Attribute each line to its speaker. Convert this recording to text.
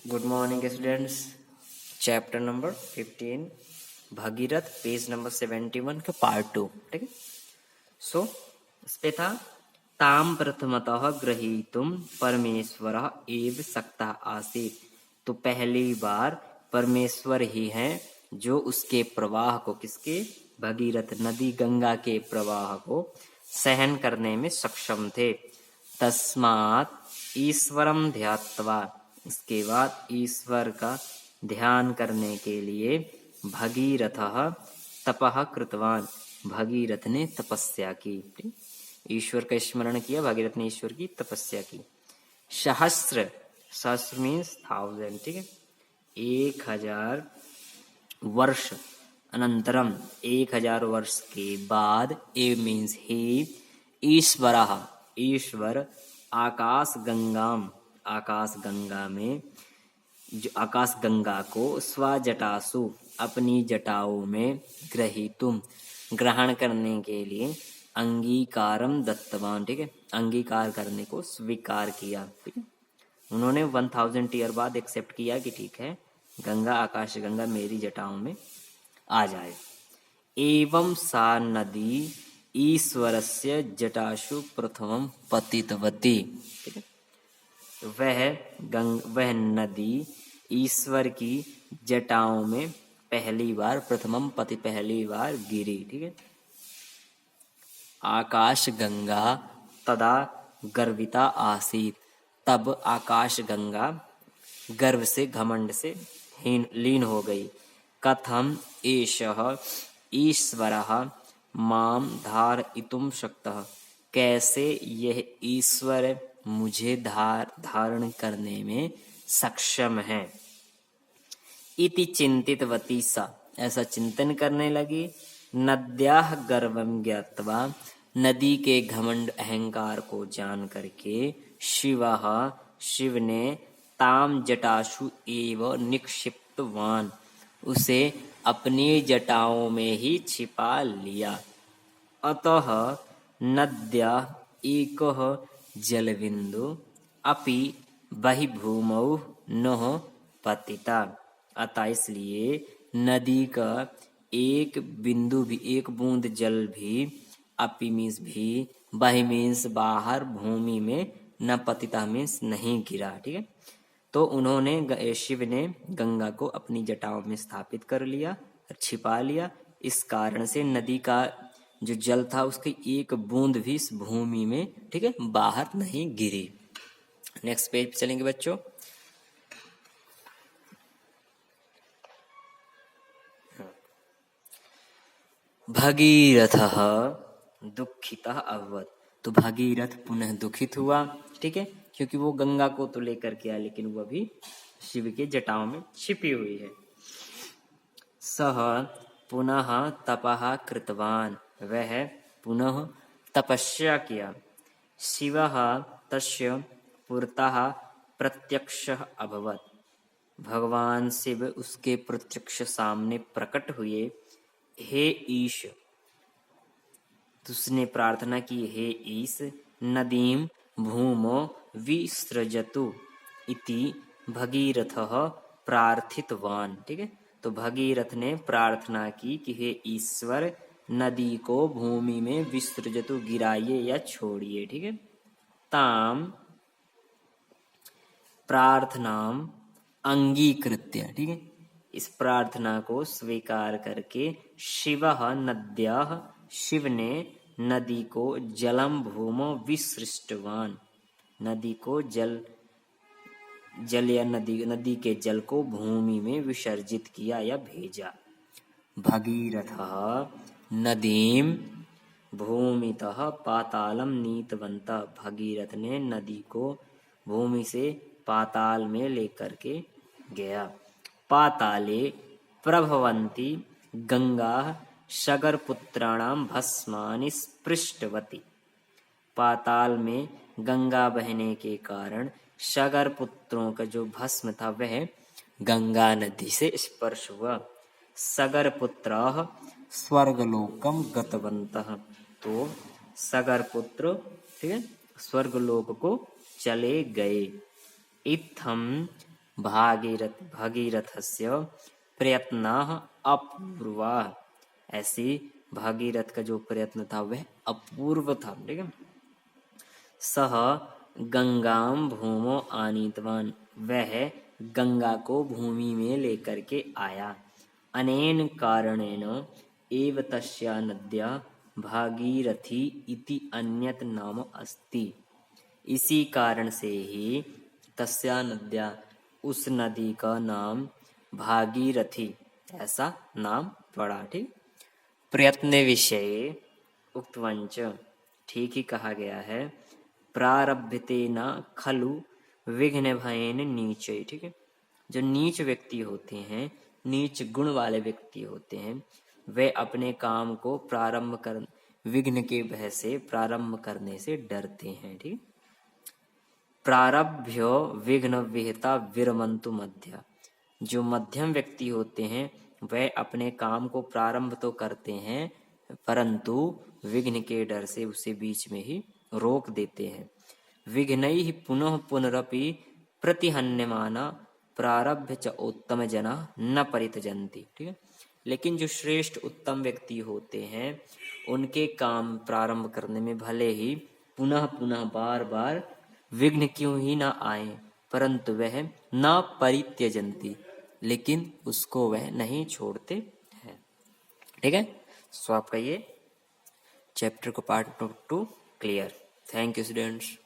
Speaker 1: Good morning students. Chapter number 15 Bhagirath, page number 71 का part 2। ठीक है। सो इस पे था ताम प्रथमतः ग्रहीतुम परमेश्वरः एव सक्तः आसीत्। तो पहली बार परमेश्वर ही हैं जो उसके प्रवाह को, किसके, भगीरथ नदी गंगा के प्रवाह को सहन करने में सक्षम थे। तस्मात् ईश्वरम ध्यात्वा, इसके बाद ईश्वर का ध्यान करने के लिए भगीरथः तपः कृतवान, भगीरथ ने तपस्या की। ईश्वर का स्मरण किया, भगीरथ ने ईश्वर की तपस्या की। सहस्र, सहस्र मीन्स 1000, ठीक है। 1000 वर्ष अनंतरम, 1000 वर्ष के बाद, ए मीन्स ही, ईश्वरः, ईश्वर, आकाश गंगाम, आकाश गंगा में, जो आकाश गंगा को स्वजटासु, अपनी जटाओं में, ग्रहीतुम, ग्रहण करने के लिए, अंगीकारम दत्तवान, ठीक है, अंगीकार करने को स्वीकार किया। ठीक है, उन्होंने 1000 ईयर बाद एक्सेप्ट किया कि ठीक है, गंगा, आकाश गंगा मेरी जटाओं में आ जाए। एवं सा नदी ईश्वरस्य जटासु प्रथमं पतितवती, ठीक है। वह नदी ईश्वर की जटाओं में पहली बार, प्रथमम पति, पहली बार गिरी। ठीक है। आकाश गंगा तदा गर्विता आसीत, तब आकाश गंगा गर्व से, घमंड से लीन हो गई। कथम एषः ईश्वरः माम धारयितुं शक्तः, कैसे यह ईश्वर मुझे धारण करने में सक्षम है। इति चिंतितवती सा, ऐसा चिंतन करने लगी। नद्याः गर्वं ज्ञात्वा, नदी के घमंड अहंकार को जान करके, शिवः, शिव ने, ताम जटासु एव निक्षिप्तवान, उसे अपनी जटाओं में ही छिपा लिया। अतः नद्या एकः जलबिंदु अपि बहिर्भूमौ न पतिता, अतः इसलिए नदी का एक बिंदु भी, एक बूंद जल भी, अपि मीन्स भी, बहि मीन्स बाहर, भूमि में, न पतिता मीन्स नहीं गिरा। ठीक है। तो उन्होंने, शिव ने गंगा को अपनी जटाओं में स्थापित कर लिया, छिपा लिया। इस कारण से नदी का जो जल था उसकी एक बूंद भी इस भूमि में, ठीक है, बाहर नहीं गिरी। नेक्स्ट पेज पे चलेंगे बच्चों। भगीरथः दुखितः अभवत्, तो भगीरथ पुनः दुखित हुआ। ठीक है, क्योंकि वो गंगा को तो लेकर के आया, लेकिन वो अभी शिव के जटाओं में छिपी हुई है। सह पुनः तपः कृतवान, वह पुनः तपस्या किया। शिवः तस्य पुरतः प्रत्यक्षः अभवत्, भगवान शिव उसके प्रत्यक्ष सामने प्रकट हुए। हे ईश, उसने प्रार्थना की, हे ईश, नदीम भूमो विसृजतु इति भगीरथः प्रार्थितवान। ठीक है, तो भगीरथ ने प्रार्थना की कि हे ईश्वर, नदी को भूमि में विसृजतु, गिराइए या छोड़िए। ठीक है। ताम प्रार्थनाम अंगीकृत्य, ठीक है, इस प्रार्थना को स्वीकार करके, शिवः नद्याः, शिव ने नदी को जलम भूमो विसृष्टवान, नदी को जल या नदी के जल को भूमि में विसर्जित किया या भेजा। भगीरथः नदीम भूमितः पातालम नीतवन्तः, भगीरथ ने नदी को भूमि से पाताल में लेकर के गया। पाताले प्रभवन्ती गंगा सगरपुत्राणां भस्मानि स्पृष्टवती, पाताल में गंगा बहने के कारण सगर पुत्रों का जो भस्म था वह गंगा नदी से स्पर्श हुआ। सगर पुत्रः स्वर्गलोकम गतवन्तः, तो सगर पुत्र, ठीक है, स्वर्गलोक को चले गए। इत्थम भागीरथस्य प्रयत्नः अपूर्वाः। ऐसे भागीरथ का जो प्रयत्न था वह अपूर्व था, ठीक है। सह गंगाम भूमो आनीतवान, वह गंगा को भूमि में लेकर के आया। अनेन कारणेन एव तस्या नद्या भागीरथी इति अन्यत नाम अस्ति। इसी कारण से ही तस्या नद्या, उस नदी का नाम भागीरथी ऐसा नाम पड़ा, ठीक। प्रयत्न विषये उक्तवंच, ठीक ही कहा गया है। प्रारभ्यते न खलु विघ्न भयेन नीचे, ठीक है। जो नीच व्यक्ति होते हैं, नीच गुण वाले व्यक्ति होते हैं, वे अपने काम को प्रारंभ कर विघ्न के भय से प्रारंभ करने से डरते हैं, ठीक। प्रारभ्य विघ्न विहिता विरमंतु मध्य, जो मध्यम व्यक्ति होते हैं वह अपने काम को प्रारंभ तो करते हैं परंतु विघ्न के डर से उसे बीच में ही रोक देते हैं। विघ्नैः पुनः पुनरपि प्रतिहन्यमाना प्रारभ्य च उत्तम जना न परित्यजन्ति, ठीक है। लेकिन जो श्रेष्ठ उत्तम व्यक्ति होते हैं उनके काम प्रारंभ करने में भले ही पुनः पुनः बार बार विघ्न क्यों ही ना आए परंतु वह न परित्यजन्ति, लेकिन उसको वह नहीं छोड़ते हैं, ठीक है। सो आपका ये चैप्टर को part 2 clear. Thank you students.